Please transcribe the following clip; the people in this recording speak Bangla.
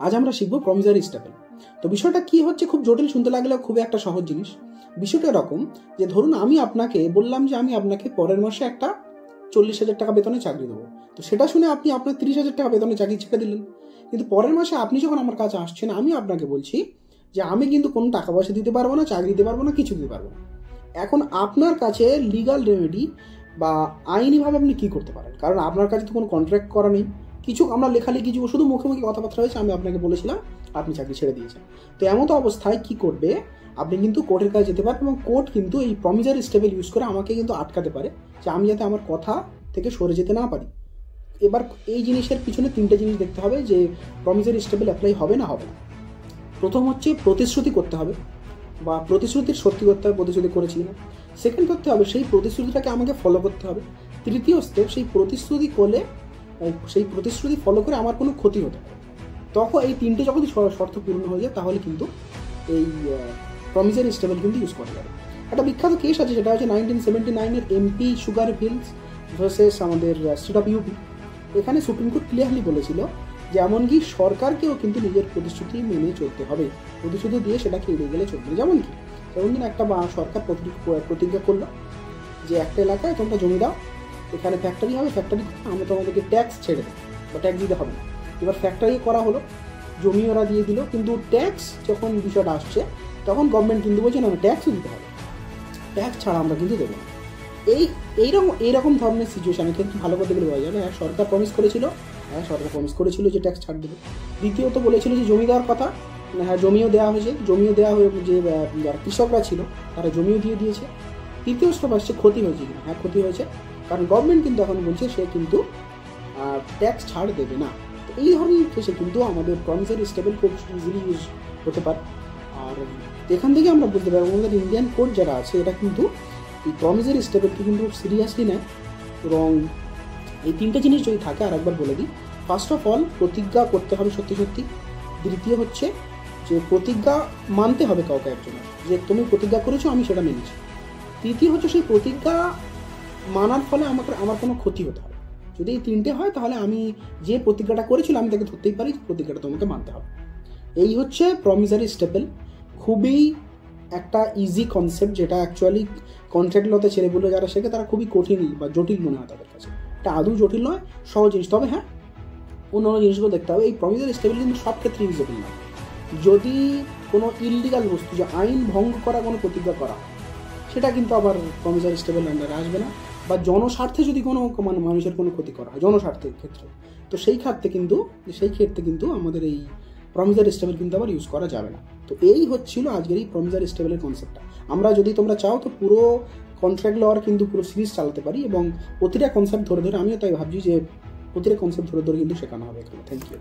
আজ আমরা শিখবো প্রমিসারি স্টেপল। তো বিষয়টা কি হচ্ছে, খুব জটিল শুনতে লাগলেও খুবই একটা সহজ জিনিস। বিষয়টা এরকম যে ধরুন আমি আপনাকে বললাম যে আমি আপনাকে পরের মাসে একটা 40,000 টাকা বেতনে চাকরি দেবো। তো সেটা শুনে আপনি আপনার 30,000 টাকা বেতনে চাকরি ছেড়ে দিলেন। কিন্তু পরের মাসে আপনি যখন আমার কাছে আসছেন, আমি আপনাকে বলছি যে আমি কিন্তু কোনো টাকা পয়সা দিতে পারবো না, চাকরি দিতে পারবো না, কিছু দিতে পারবো না। এখন আপনার কাছে লিগাল রেমেডি বা আইনিভাবে আপনি কি করতে পারেন? কারণ আপনার কাছে তো কোনো কন্ট্রাক্ট করা নেই, কিছু আমরা লেখালেখি শুধু মুখে মুখে কথাবার্তা হয়েছে, আমি আপনাকে বলেছিলাম, আপনি চাকরি ছেড়ে দিয়েছেন। তো এমতো অবস্থায় কি করবে, আপনি কিন্তু কোর্টের কাছে যেতে পারেন এবং কোর্ট কিন্তু এই প্রমিসারি স্টেপল ইউজ করে আমাকে কিন্তু আটকাতে পারে যে আমি যাতে আমার কথা থেকে সরে যেতে না পারি। এবার এই জিনিসের পিছনে তিনটে জিনিস দেখতে হবে যে প্রমিসারি স্টেপল অ্যাপ্লাই হবে না হবে না। প্রথম হচ্ছে প্রতিশ্রুতি করতে হবে বা প্রতিশ্রুতির সত্যি করতে হবে, প্রতিশ্রুতি করেছি না। সেকেন্ড করতে হবে সেই প্রতিশ্রুতিটাকে আমাকে ফলো করতে হবে। তৃতীয় স্টেপ, সেই প্রতিশ্রুতি ফলো করে আমার কোনো ক্ষতি হতে পারে। তখন এই তিনটে যখন শর্ত পূর্ণ হয়ে যায় তাহলে কিন্তু এই প্রমিসারি স্টেপল কিন্তু ইউজ করা যাবে। একটা বিখ্যাত কেস আছে, সেটা হচ্ছে 1979-এর এমপি সুগার হিলস ভার্সেস আমাদের স্টেট অফ ইউপি। এখানে সুপ্রিম কোর্ট ক্লিয়ারলি বলেছিল যে এমনকি সরকারকেও কিন্তু নিজের প্রতিশ্রুতি মেনে চলতে হবে, প্রতিশ্রুতি দিয়ে সেটাকে এড়িয়ে গেলে চলবে। যেমন একটা সরকার প্রতিজ্ঞা করলো যে একটা এলাকায় তোমরা জমি দাও, এখানে ফ্যাক্টরি হবে, ফ্যাক্টরি আমরা তোমাদেরকে ট্যাক্স ছেড়ে দেবো বা ট্যাক্স দিতে হবে না। এবার ফ্যাক্টরি করা হলো, জমি ওরা দিয়ে দিল, কিন্তু ট্যাক্স যখন বিষয়টা আসছে তখন গভর্নমেন্ট কিন্তু বলছে না, ট্যাক্সও দিতে হবে, ট্যাক্স ছাড়া আমরা কিন্তু দেবো না। এইরকম ধরনের সিচুয়েশানে কিন্তু ভালো করতে গেলে বোঝা যাবে সরকার প্রমিস করেছিল যে ট্যাক্স ছাড় দেবে। দ্বিতীয়ত বলেছিল যে জমি দেওয়ার কথা, হ্যাঁ জমিও দেওয়া হয়েছে, যে যারা কৃষকরা ছিল তারা জমিও দিয়ে দিয়েছে। তৃতীয় স্টেপ আসছে ক্ষতি হয়েছে কিনা। হ্যাঁ ক্ষতি হয়েছে, কারণ গভর্নমেন্ট কিন্তু এখন বলছে সে কিন্তু ট্যাক্স ছাড় দেবে না। তো এই ধরনের কেসে কিন্তু আমাদের প্রমিসারি স্টেপল খুব ইজিলি ইউজ হতে পারে। আর এখান থেকে আমরা বুঝতে পারবো আমাদের ইন্ডিয়ান কোর্ট যারা আছে এটা কিন্তু এই প্রমিসারি স্টেপলকে কিন্তু সিরিয়াসলি নেয়। এবং এই তিনটে জিনিস যদি থাকে, আর একবার বলে দিই, ফার্স্ট অফ অল প্রতিজ্ঞা করতে হবে সত্যি সত্যি। দ্বিতীয় হচ্ছে যে প্রতিজ্ঞা মানতে হবে কাউকে একজনের, যে তুমি প্রতিজ্ঞা করেছো আমি সেটা মেনেছি। তৃতীয় হচ্ছে সেই প্রতিজ্ঞা মানার ফলে আমার কোনো ক্ষতি হতে হবে। যদি এই তিনটে হয় তাহলে আমি যে প্রতিজ্ঞাটা করেছিলাম আমি তাকে ধরতেই পারি, প্রতিজ্ঞাটা তোমাকে মানতে হবে। এই হচ্ছে প্রমিসারি স্টেপল। খুবই একটা ইজি কনসেপ্ট, যেটা অ্যাকচুয়ালি কন্ট্রাক্ট লতে ছেলেগুলো যারা শেখে তারা খুবই কঠিন বা জটিল মনে হয় তাদের কাছে। এটা আদৌ জটিল নয়, সহজ জিনিস। তবে হ্যাঁ, অন্যান্য জিনিসগুলো দেখতে হবে। এই প্রমিসারি স্টেপল কিন্তু সব ক্ষেত্রে ইউজেবল না। যদি কোনো ইললিগাল বস্তু, যে আইন ভঙ্গ করা কোনো প্রতিজ্ঞা করা, সেটা কিন্তু আবার প্রমিসারি স্টেপল আন্ডারে আসবে না। বা জনস্বার্থে যদি কোনো মানুষের কোনো ক্ষতি করা হয় জনস্বার্থের ক্ষেত্রে, তো সেই ক্ষেত্রে কিন্তু আমাদের এই প্রমিসারি স্টেপল কিন্তু আবার ইউজ করা যাবে না। তো এই হচ্ছিল আজকের এই প্রমিসারি স্টেপলের কনসেপ্টটা। আমরা যদি তোমরা চাও তো পুরো কন্ট্রাক্ট লওয়ার কিন্তু পুরো সিরিজ চালাতে পারি, এবং প্রতিটা কনসেপ্ট ধরে আমিও তাই ভাবছি যে প্রতিটা কনসেপ্ট ধরে কিন্তু শেখানো হবে এখানে। Thank you.